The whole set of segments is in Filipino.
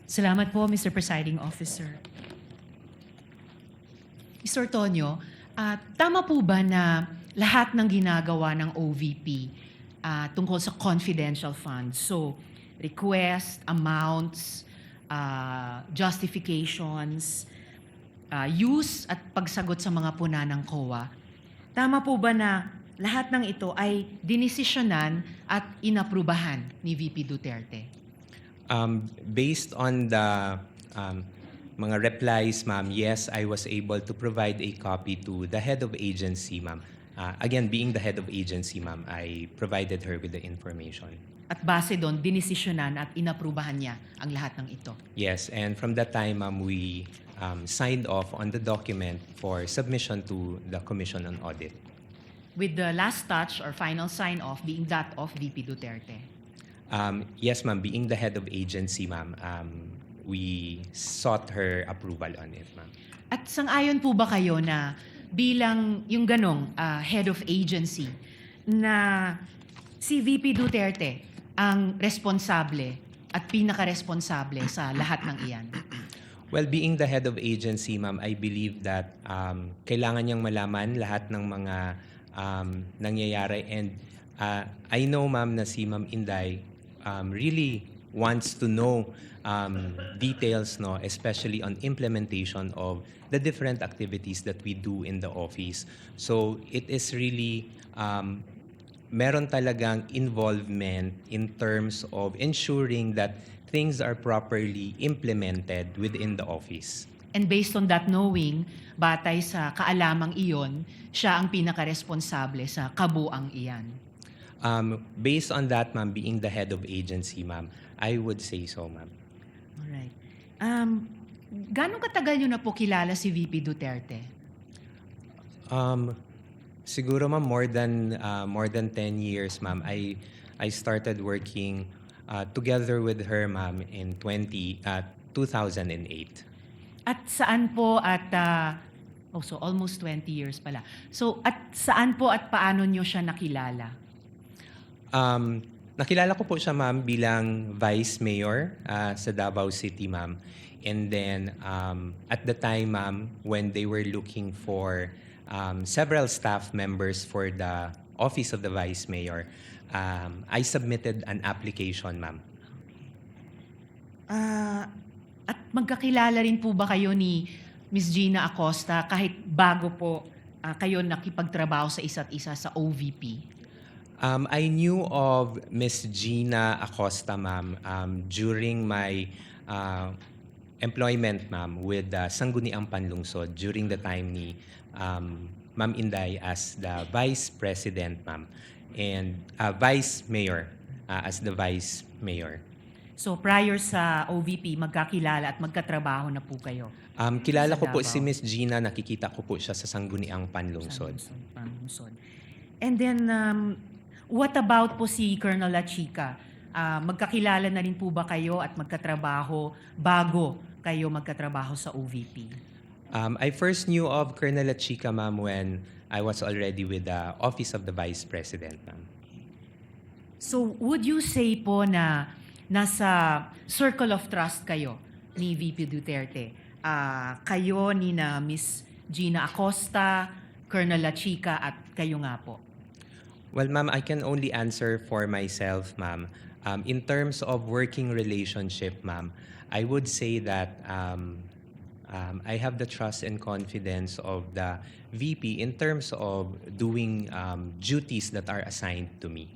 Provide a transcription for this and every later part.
Salamat po, Mr. Presiding Officer. Mr. Tonyo, tama po ba na lahat ng ginagawa ng OVP tungkol sa confidential funds, so request, amounts, justifications, use at pagsagot sa mga puna ng COA, tama po ba na lahat ng ito ay dinesisyonan at inaprubahan ni VP Duterte? Based on the mga replies, ma'am, yes, I was able to provide a copy to the head of agency, ma'am. Again, being the head of agency, ma'am, I provided her with the information. At base doon, dinesisyonan at inaprubahan niya ang lahat ng ito. Yes, and from that time, ma'am, we signed off on the document for submission to the Commission on Audit. With the last touch or final sign-off being that of VP Duterte. Yes, ma'am, being the head of agency, ma'am, we sought her approval on it, ma'am. At sang-ayon po ba kayo na bilang yung ganong head of agency na si VP Duterte ang responsable at pinaka-responsable sa lahat ng iyan? Well, being the head of agency, ma'am, I believe that kailangan niyang malaman lahat ng mga nangyayari. And I know, ma'am, na si Ma'am Inday really wants to know details, no, especially on implementation of the different activities that we do in the office. So it is really meron talagang involvement in terms of ensuring that things are properly implemented within the office. And based on that knowing, batay sa kaalamang iyon, siya ang pinaka-responsable sa kabuang iyan. Based on that, ma'am, being the head of agency, ma'am, I would say so, ma'am. Alright. Gano'ng katagal niyo na po kilala si VP Duterte? Siguro, ma'am, more than 10 years, ma'am. I started working together with her, ma'am, in 2008. At saan po so almost 20 years pala. So at saan po at paano niyo siya nakilala? Nakilala ko po siya, ma'am, bilang Vice Mayor sa Davao City, ma'am. And then at the time, ma'am, when they were looking for several staff members for the Office of the Vice Mayor, I submitted an application, ma'am. At magkakilala rin po ba kayo ni Ms. Gina Acosta kahit bago po kayo nakipagtrabaho sa isa't isa sa OVP? I knew of Ms. Gina Acosta, ma'am, during my employment, ma'am, with Sangguniang Panlungsod during the time ni Ma'am Inday as the Vice President, ma'am, and Vice Mayor as the Vice Mayor. So prior sa OVP, magkakilala at magkatrabaho na po kayo? Kilala Sa ko po Davao. si Ms. Gina, nakikita ko po siya sa Sangguniang Panlungsod. Panlungsod. And then, what about po si Colonel La Chica? Magkakilala na rin po ba kayo at magkatrabaho bago kayo magkatrabaho sa OVP? I first knew of Colonel La Chica, ma'am, when I was already with the Office of the Vice President, ma'am. So would you say po na nasa circle of trust kayo ni VP Duterte? Kayo ni na Ms. Gina Acosta, Colonel La Chica at kayo nga po? Well, ma'am, I can only answer for myself, ma'am. In terms of working relationship, ma'am, I would say that I have the trust and confidence of the VP in terms of doing duties that are assigned to me.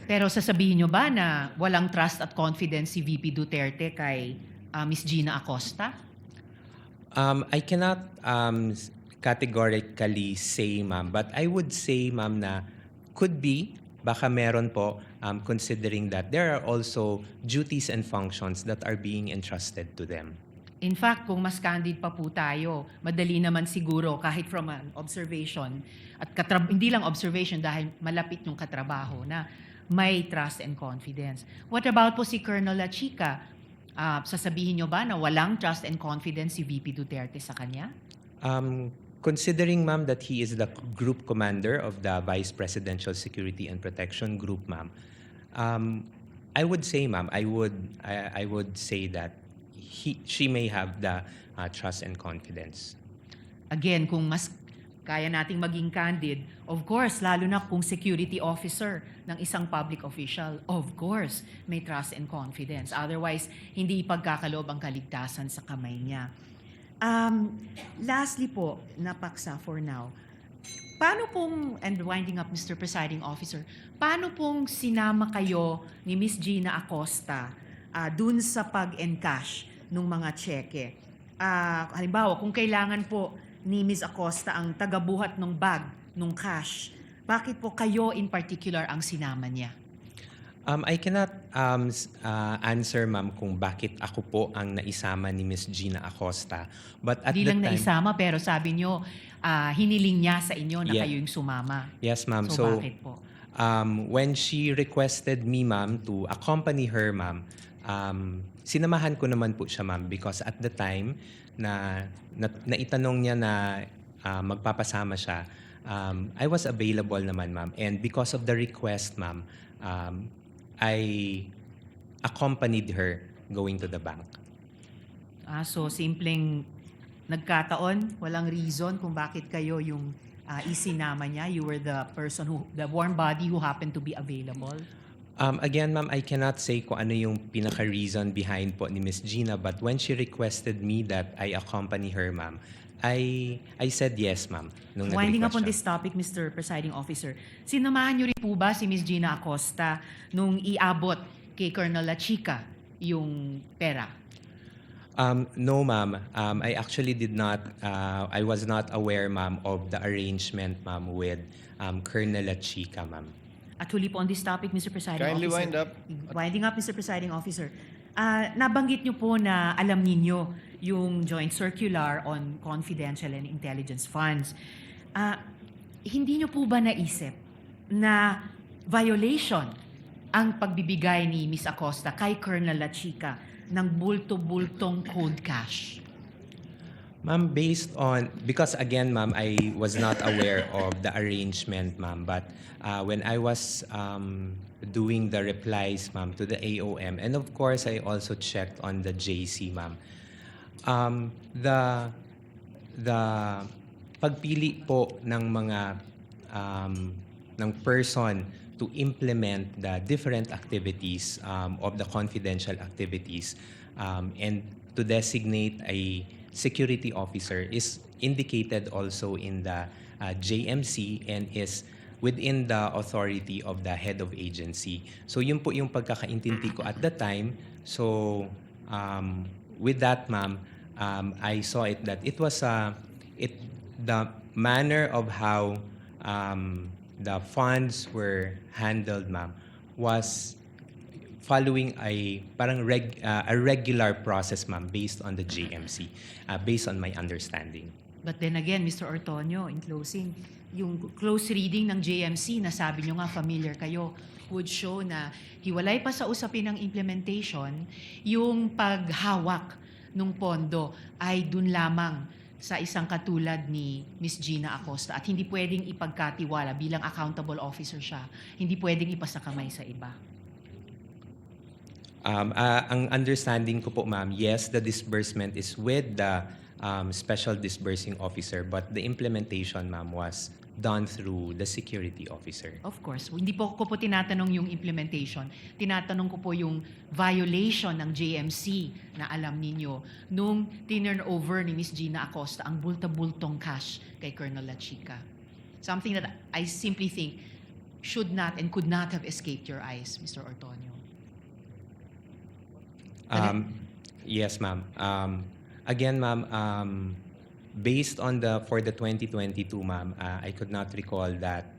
Pero sasabihin nyo ba na walang trust at confidence si VP Duterte kay Ms. Gina Acosta? I cannot categorically say, ma'am, but I would say, ma'am, na could be, baka meron po, considering that there are also duties and functions that are being entrusted to them. In fact, kung mas candid pa po tayo, madali naman siguro kahit from an observation, at hindi lang observation dahil malapit yung katrabaho na may trust and confidence. What about po si Colonel La Chica? Sasabihin nyo ba na walang trust and confidence si VP Duterte sa kanya? Considering, ma'am, that he is the group commander of the Vice Presidential Security and Protection Group, ma'am, I would say, ma'am, I would say that she may have the trust and confidence. Again, kung mas kaya nating maging candid, of course, lalo na kung security officer ng isang public official, of course, may trust and confidence. Otherwise, hindi ipagkakaloob ang kaligtasan sa kamay niya. Lastly po, napaksa for now, paano pong, and winding up Mr. Presiding Officer, paano pong sinama kayo ni Miss Gina Acosta dun sa pag-encash ng mga cheque? Halimbawa, kung kailangan po ni Ms. Acosta ang tagabuhat ng bag, ng cash, bakit po kayo in particular ang sinama niya? I cannot answer, ma'am, kung bakit ako po ang naisama ni Miss Gina Acosta. But at Di the lang time, naisama, pero sabi nyo, hiniling niya sa inyo na Yeah. kayo yung sumama. yes, ma'am. So, bakit po? When she requested me, ma'am, to accompany her, ma'am, sinamahan ko naman po siya, ma'am, because at the time na naitanong niya na magpapasama siya, I was available naman, ma'am. And because of the request, ma'am, I accompanied her going to the bank. So, simpleng nagkataon, walang reason kung bakit kayo yung isinama niya. You were the person the warm body who happened to be available. Again, ma'am, I cannot say kung ano yung pinaka-reason behind po ni Miss Gina, but when she requested me that I accompany her, ma'am, I said yes, ma'am. Nung Winding up on nag-request this siya. topic, Mr. Presiding Officer, sinamahan niyo rin po ba si Ms. Gina Acosta nung iabot kay Colonel La Chica yung pera? No, ma'am. I actually did not, I was not aware, ma'am, of the arrangement, ma'am, with Colonel La Chica, ma'am. At huli po on this topic, Mr. Presiding Kindly Officer. wind up. Winding up, Mr. Presiding Officer. Nabanggit niyo po na alam ninyo yung joint circular on confidential and intelligence funds. Hindi niyo po ba naisip na violation ang pagbibigay ni Ms. Acosta kay Colonel La Chica ng bulto-bultong cold cash? Ma'am, based on, because again, ma'am, I was not aware of the arrangement, ma'am, but when I was doing the replies, ma'am, to the AOM, and of course, I also checked on the JC, ma'am, the pagpili po ng mga ng person to implement the different activities of the confidential activities and to designate a security officer is indicated also in the JMC and is within the authority of the head of agency. So yun po yung pagkakaintindi ko at the time. So with that, ma'am, I saw it that it was the manner of how the funds were handled, ma'am, was following a regular process, ma'am, based on the JMC, based on my understanding. But then again, Mr. Ortonio, in closing, yung close reading ng JMC, nasabi nyo nga familiar kayo, would show na hiwalay pa sa usapin ng implementation, yung paghawak ng pondo ay dun lamang sa isang katulad ni Ms. Gina Acosta at hindi pwedeng ipagkatiwala bilang accountable officer siya, hindi pwedeng ipasakamay sa iba. Ang understanding ko po, ma'am, yes, the disbursement is with the special disbursing officer, but the implementation, ma'am, was done through the security officer. Of course, hindi po ko po tinatanong yung implementation. Tinatanong ko po yung violation ng JMC na alam ninyo nung tinurn over ni Ms. Gina Acosta ang bulta-bultong cash kay Colonel La Chica. Something that I simply think should not and could not have escaped your eyes, Mr. Ortonio. Yes, ma'am. Again, ma'am, based on for the 2022, ma'am, I could not recall that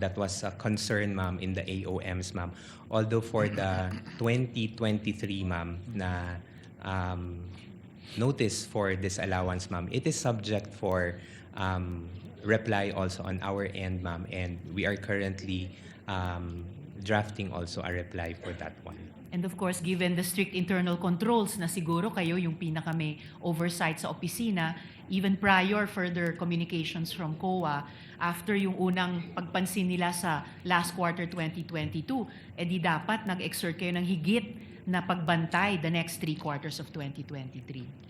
that was a concern, ma'am, in the AOMs, ma'am. Although for the 2023, ma'am, na notice for disallowance, ma'am, it is subject for reply also on our end, ma'am, and we are currently drafting also a reply for that one. And of course, given the strict internal controls na siguro kayo yung pinaka may oversight sa opisina, even prior further communications from COA, after yung unang pagpansin nila sa last quarter 2022, edi dapat nag-exert kayo ng higit na pagbantay the next 3 quarters of 2023.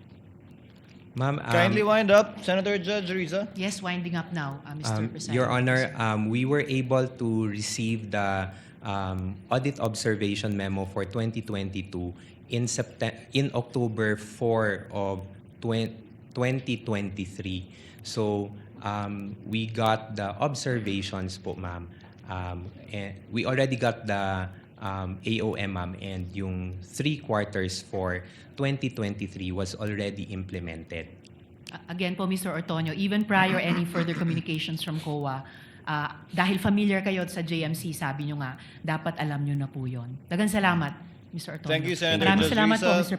Ma'am, Kindly wind up, Senator Judge Riza. Yes, winding up now, Mr. President. Your Honor, we were able to receive the audit observation memo for 2022 in October 4 of 2023. So we got the observations po, ma'am. And we already got the AOM, ma'am, and yung 3 quarters for 2023 was already implemented. Again po, Mr. Ortonio, even prior any further communications from COA, dahil familiar kayo sa JMC, sabi nyo nga, dapat alam nyo na po yun. Dagang salamat, Mr. Ortonio. Thank you, Senator Maraming Judge salamat po, Risa. Mr.